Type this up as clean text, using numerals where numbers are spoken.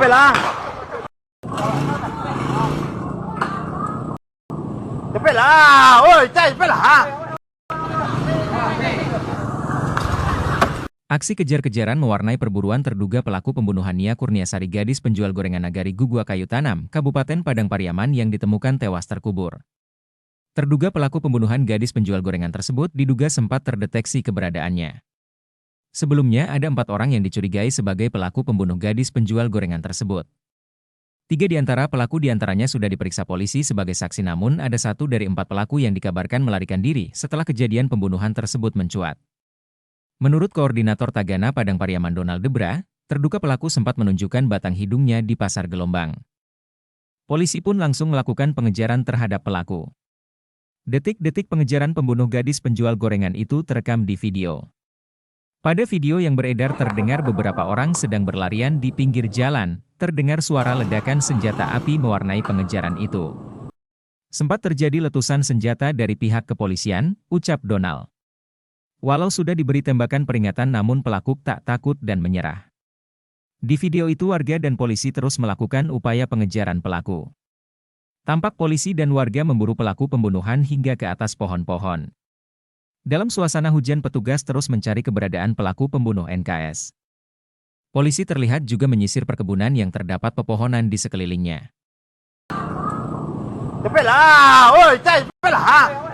Cepet lah. Cepet lah. Oi, cepet lah. Aksi kejar-kejaran mewarnai perburuan terduga pelaku pembunuhan Nia Kurniasari, gadis penjual gorengan Nagari Gugua Kayu Tanam, Kabupaten Padang Pariaman yang ditemukan tewas terkubur. Terduga pelaku pembunuhan gadis penjual gorengan tersebut diduga sempat terdeteksi keberadaannya. Sebelumnya ada 4 orang yang dicurigai sebagai pelaku pembunuh gadis penjual gorengan tersebut. 3 di antara pelaku diantaranya sudah diperiksa polisi sebagai saksi, namun ada 1 dari 4 pelaku yang dikabarkan melarikan diri setelah kejadian pembunuhan tersebut mencuat. Menurut Koordinator Tagana Padang Pariaman Donald Debra, terduga pelaku sempat menunjukkan batang hidungnya di Pasar Gelombang. Polisi pun langsung melakukan pengejaran terhadap pelaku. Detik-detik pengejaran pembunuh gadis penjual gorengan itu terekam di video. Pada video yang beredar terdengar beberapa orang sedang berlarian di pinggir jalan, terdengar suara ledakan senjata api mewarnai pengejaran itu. Sempat terjadi letusan senjata dari pihak kepolisian, ucap Donald. Walau sudah diberi tembakan peringatan, namun pelaku tak takut dan menyerah. Di video itu warga dan polisi terus melakukan upaya pengejaran pelaku. Tampak polisi dan warga memburu pelaku pembunuhan hingga ke atas pohon-pohon. Dalam suasana hujan, petugas terus mencari keberadaan pelaku pembunuh NKS. Polisi terlihat juga menyisir perkebunan yang terdapat pepohonan di sekelilingnya. Cepet lah. Oi, cepet lah.